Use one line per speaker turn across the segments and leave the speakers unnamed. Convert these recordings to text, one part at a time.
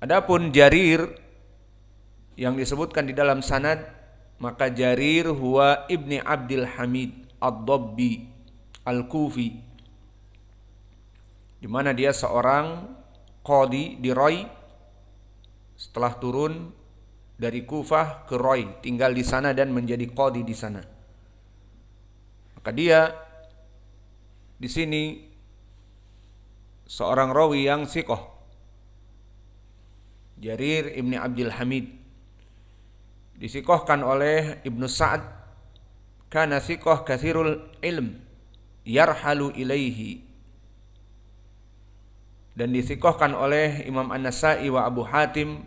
Adapun Jarir yang disebutkan di dalam sanad, maka Jarir huwa ibni Abdul Hamid ad-Dabbi al-Kufi, di mana dia seorang qadi di Rai setelah turun dari Kufah ke Rai, tinggal di sana dan menjadi qadi di sana. Maka dia di sini seorang rawi yang thiqah, Jarir ibni Abdul Hamid, disikohkan oleh Ibnu Sa'ad, kana thiqah kathirul ilm yarhalu ilaihi, dan disikohkan oleh Imam An-Nasai wa Abu Hatim,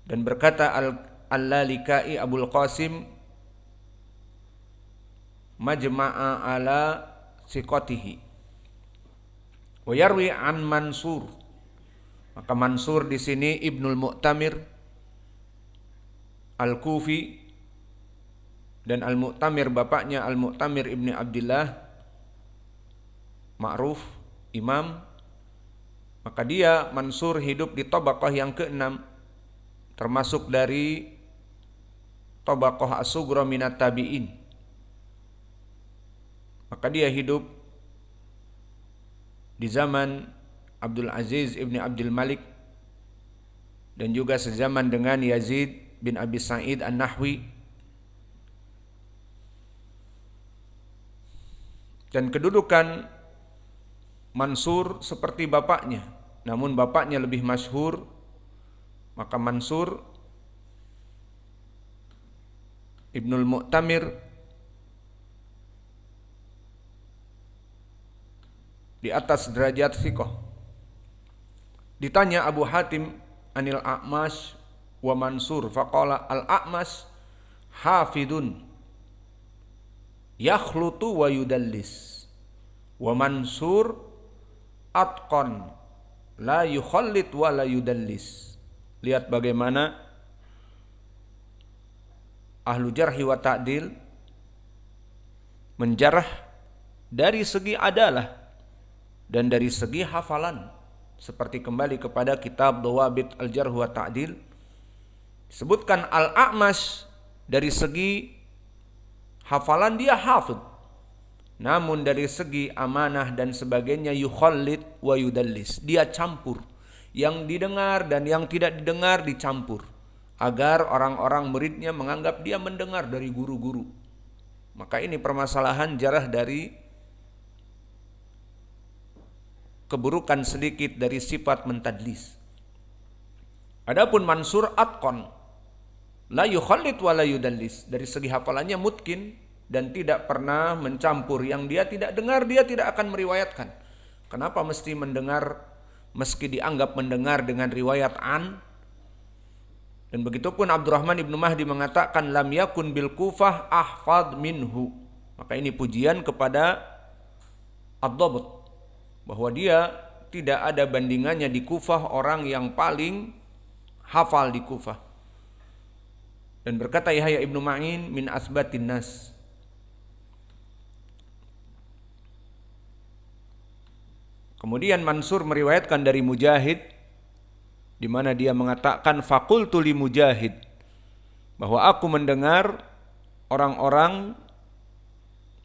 dan berkata Al-Lalikai Abul Qasim majma'a ala thiqatihi wa yarwi an Mansur. Maka Mansur di sini Ibnul Mu'tamir Al-Kufi, dan Al-Mu'tamir bapaknya Al-Mu'tamir ibni Abdullah, ma'ruf, imam. Maka dia Mansur hidup di tabaqah yang ke-6, termasuk dari tabaqah as-sughra minat tabi'in. Maka dia hidup di zaman Abdul Aziz ibni Abdul Malik, dan juga sezaman dengan Yazid bin Abi Sa'id An-Nahwi. Dan kedudukan Mansur seperti bapaknya, namun bapaknya lebih masyhur. Maka Mansur Ibnul Mu'tamir di atas derajat thiqah. Ditanya Abu Hatim anil A'mash wa Mansur, faqala al-A'mash hafidun yakhlutu wa yudallis, wa Mansur atqan la yukhallit wa la yudallis. Lihat bagaimana ahlu jarhi wa ta'dil menjarah dari segi adalah dan dari segi hafalan. Seperti kembali kepada kitab Dawabit Al-Jarh wa Ta'dil, disebutkan Al-A'mash dari segi hafalan dia hafid, namun dari segi amanah dan sebagainya yukhallid wa yudallis, dia campur, yang didengar dan yang tidak didengar dicampur, agar orang-orang muridnya menganggap dia mendengar dari guru-guru. Maka ini permasalahan jarah dari keburukan sedikit dari sifat mentadlis. Adapun Mansur atqan la yukhallid wa la yudallis, dari segi hafalannya mutkin dan tidak pernah mencampur, yang dia tidak dengar dia tidak akan meriwayatkan. Kenapa mesti mendengar meski dianggap mendengar dengan riwayat an? Dan begitupun Abdurrahman ibnu Mahdi mengatakan lam yakun bil Kufah ahfad minhu. Maka ini pujian kepada ad-Dabt, bahwa dia tidak ada bandingannya di Kufah orang yang paling hafal di Kufah. Dan berkata Yahya ibnu Ma'in min asbatin nas. Kemudian Mansur meriwayatkan dari Mujahid, di mana dia mengatakan faqultu li Mujahid, bahwa aku mendengar orang-orang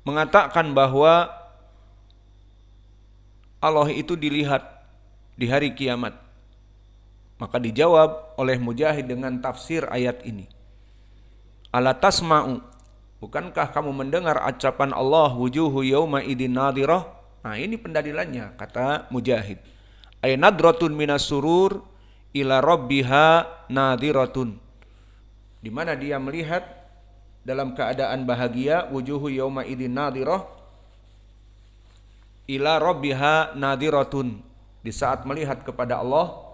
mengatakan bahwa Allah itu dilihat di hari kiamat. Maka dijawab oleh Mujahid dengan tafsir ayat ini. Ala tasma'u, bukankah kamu mendengar ucapan Allah wujuhu yauma idin nadhirah? Nah, ini pendalilannya kata Mujahid. Ay nadratun minas surur ila rabbiha nadhiratun. Di mana dia melihat dalam keadaan bahagia, wujuhu yauma idin nadhirah ila rabbiha nadhiratun, di saat melihat kepada Allah.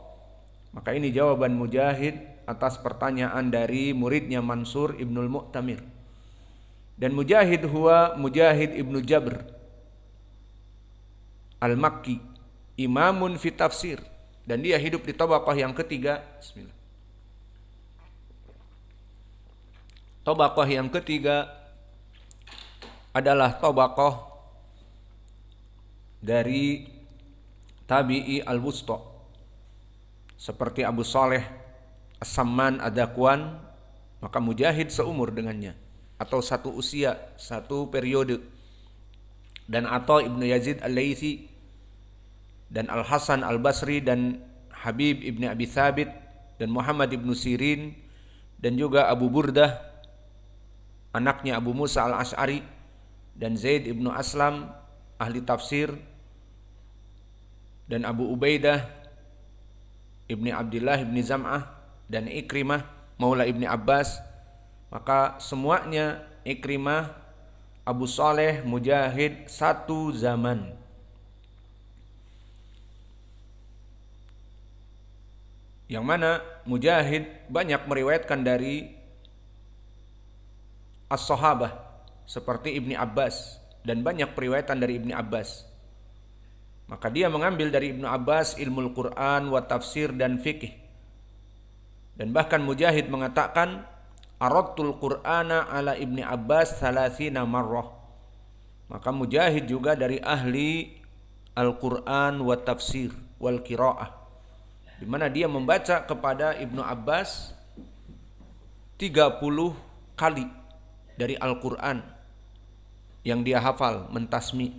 Maka ini jawaban Mujahid atas pertanyaan dari muridnya Mansur ibnul Mu'tamir. Dan Mujahid huwa Mujahid ibnu Jabr al-Makki, imamun fi tafsir, dan dia hidup di tabaqah yang ketiga. Bismillah. Tabaqah yang ketiga adalah tabaqah dari tabi'i al-wusta, seperti Abu Saleh As-Samman Ad-Dakwan, maka Mujahid seumur dengannya atau satu usia, satu periode. Dan Atha ibnu Yazid Al-Laitsi dan Al-Hasan Al-Basri dan Habib ibnu Abi Thabit dan Muhammad ibnu Sirin dan juga Abu Burdah anaknya Abu Musa Al-Asy'ari dan Zaid ibnu Aslam ahli tafsir dan Abu Ubaidah ibni Abdullah ibni Zam'ah dan Ikrimah maula ibni Abbas, maka semuanya Ikrimah, Abu Saleh, Mujahid satu zaman. Yang mana Mujahid banyak meriwayatkan dari as-sahabah seperti Ibni Abbas dan banyak periwayatan dari Ibni Abbas. Maka dia mengambil dari Ibnu Abbas ilmu Al-Quran wa tafsir dan fikih. Dan bahkan Mujahid mengatakan aradtul Qur'ana ala Ibni Abbas 30 marrah. Maka Mujahid juga dari ahli Al-Quran wa tafsir wal qiraah, di mana dia membaca kepada Ibnu Abbas 30 kali dari Al-Quran yang dia hafal mentasmi.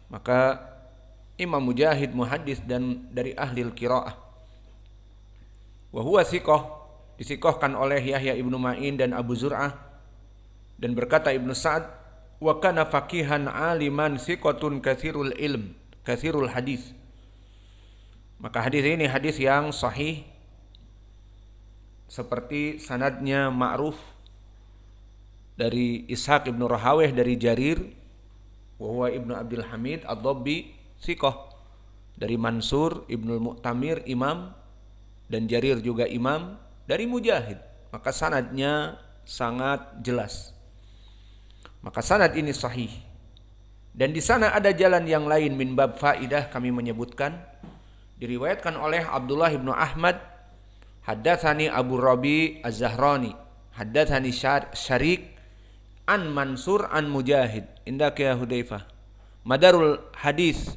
Maka Imam Mujahid muhaddis dan dari ahli al-qiraah. Wa huwa thiqah, disikohkan oleh Yahya ibnu Ma'in dan Abu Zur'ah. Dan berkata Ibnu Sa'ad, wa kana faqihan aliman thiqatun katsirul ilm, katsirul hadis. Maka hadis ini hadis yang sahih, seperti sanadnya ma'ruf dari Ishaq ibnu Rahaweh dari Jarir, wa huwa ibnu Abdul Hamid ad-Dabbi thiqah, dari Mansur ibnu Mu'tamir imam, dan Jarir juga imam, dari Mujahid. Maka sanadnya sangat jelas. Maka sanad ini sahih. Dan di sana ada jalan yang lain min bab faidah kami menyebutkan, diriwayatkan oleh Abdullah ibnu Ahmad, haddatsani Abu Rabi Az-Zahrani, haddatsani Syarik an Mansur an Mujahid indaka ya Hudzaifah. Madarul hadis,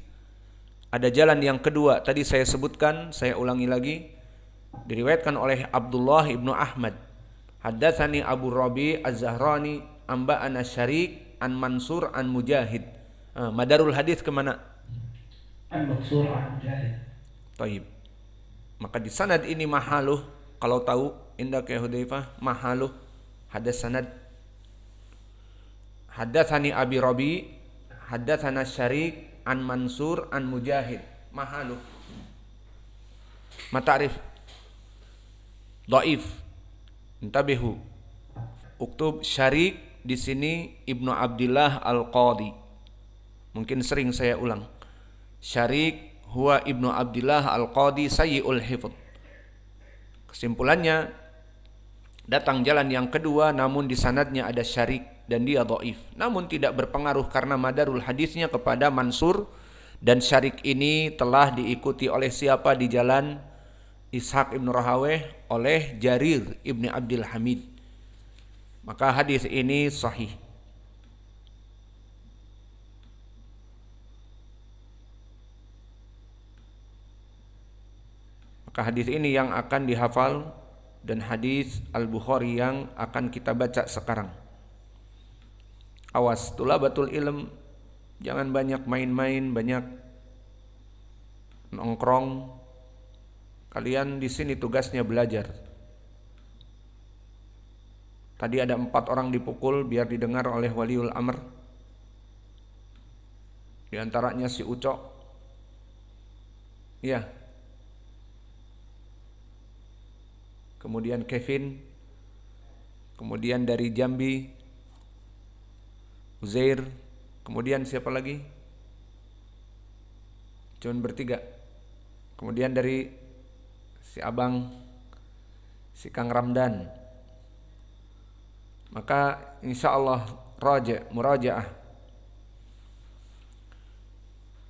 ada jalan yang kedua tadi saya sebutkan, saya ulangi lagi, diriwayatkan oleh Abdullah ibnu Ahmad, haddatsani Abu Rabi Az-Zahrani amba'ana Syarik an Mansur an Mujahid. Madarul hadis kemana?
An Mansur an Mujahid.
Taib. Maka di sanad ini mahaluh, kalau tahu indaka ya Hudzaifah, mahaluh hadas sanad. Haddatsani Abi Rabi, haddatsana Syarik an Mansur an Mujahid. Mahaluh. Mata'rif dhaif. Intabihu. Uktub Syarik di sini Ibnu Abdillah Al-Qadhi. Mungkin sering saya ulang. Syarik huwa Ibnu Abdillah Al-Qadhi sayyi'ul hifdz. Kesimpulannya, datang jalan yang kedua namun di sanadnya ada Syarik dan dia dhaif. Namun tidak berpengaruh karena madarul hadisnya kepada Mansur, dan Syarik ini telah diikuti oleh siapa di jalan Ishaq ibn Rahaweh? Oleh Jarir ibn Abdul Hamid. Maka hadis ini sahih. Maka hadis ini yang akan dihafal dan hadis Al-Bukhari yang akan kita baca sekarang. Awas tulabatul ilm, jangan banyak main-main, banyak nongkrong. Kalian di sini tugasnya belajar. Tadi ada 4 orang dipukul biar didengar oleh waliul amr. Di antaranya si Ucok. Iya. Kemudian Kevin. Kemudian dari Jambi Uzair. Kemudian siapa lagi? Cuman bertiga. Kemudian dari si Abang, si Kang Ramdan. Maka insya Allah murajaah.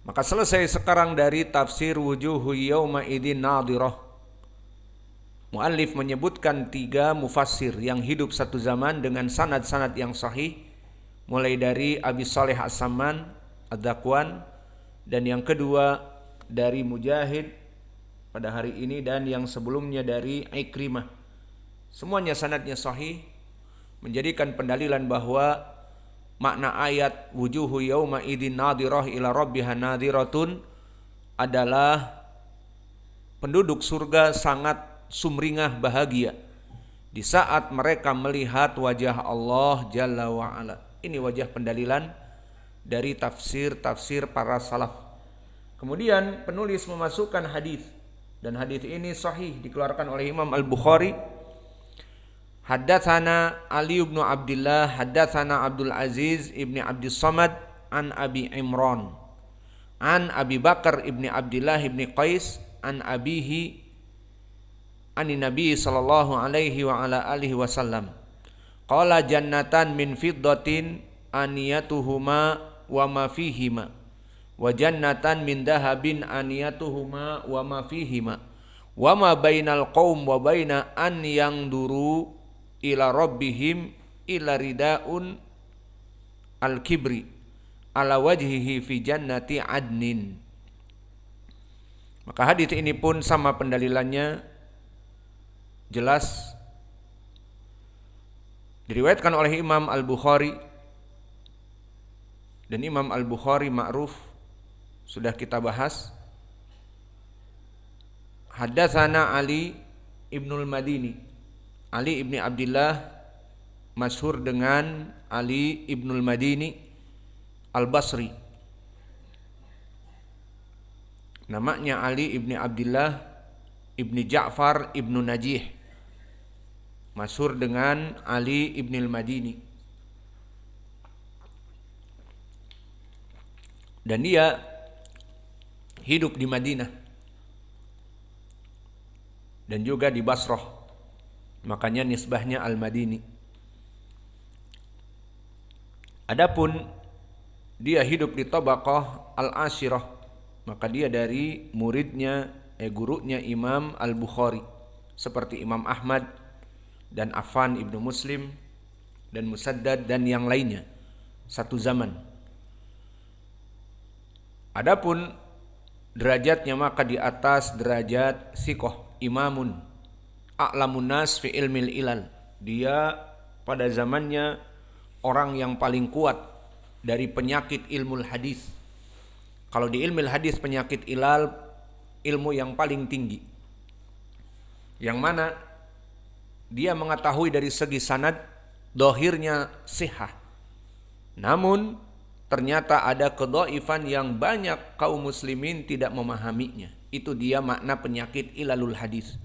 Maka selesai sekarang dari tafsir wujuhu yauma idzin nadhirah. Muallif menyebutkan 3 mufassir yang hidup satu zaman dengan sanad-sanad yang sahih, mulai dari Abi Saleh As-Samman Ad-Dakwan, dan yang kedua dari Mujahid, pada hari ini dan yang sebelumnya dari Ikrimah. Semuanya sanadnya sahih, menjadikan pendalilan bahwa makna ayat wujuhu yauma idin nadhirah ila rabbiha nadhiratun adalah penduduk surga sangat sumringah bahagia di saat mereka melihat wajah Allah Jalla wa'ala. Ini wajah pendalilan dari tafsir para salaf. Kemudian penulis memasukkan hadis, dan hadis ini sahih dikeluarkan oleh Imam Al-Bukhari. Haddatsana Ali bin Abdullah, haddatsana Abdul Aziz ibni Abdus Samad an Abi Imran an Abi Bakar ibni Abdullah ibni Qais an abihi ani Nabi sallallahu alaihi wa ala alihi wasallam qala jannatan min fiddatin aniyatuhuma wa ma fihima wa jannatan min dahabin aniyatuhuma wa ma fihima wa ma bainal qaum wa baina an yanduru ila rabbihim ila ridaun al-kibri ala wajhihi fi jannati adnin. Maka hadis ini pun sama pendalilannya, jelas diriwayatkan oleh Imam Al-Bukhari, dan Imam Al-Bukhari ma'ruf sudah kita bahas. Haddatsana Ali ibnul Madini, Ali ibni Abdullah masyhur dengan Ali ibnul Madini Al-Basri. Namanya Ali ibni Abdullah ibni Ja'far ibnu Najih, masyhur dengan Ali ibn al-Madini. Dan dia hidup di Madinah dan juga di Basrah, makanya nisbahnya Al-Madini. Adapun dia hidup di Tabaqah Al-Ashirah, maka dia dari gurunya Imam Al-Bukhari, seperti Imam Ahmad dan Affan ibnu Muslim dan Musaddad dan yang lainnya, satu zaman. Adapun derajatnya maka di atas derajat siqah, imamun a'lamun nas fi ilmil ilal. Dia pada zamannya orang yang paling kuat dari penyakit ilmu hadis. Kalau di ilmu hadis penyakit ilal, ilmu yang paling tinggi, yang mana dia mengetahui dari segi sanad dohirnya sihah, namun ternyata ada kedhaifan yang banyak kaum muslimin tidak memahaminya. Itu dia makna penyakit ilalul hadis.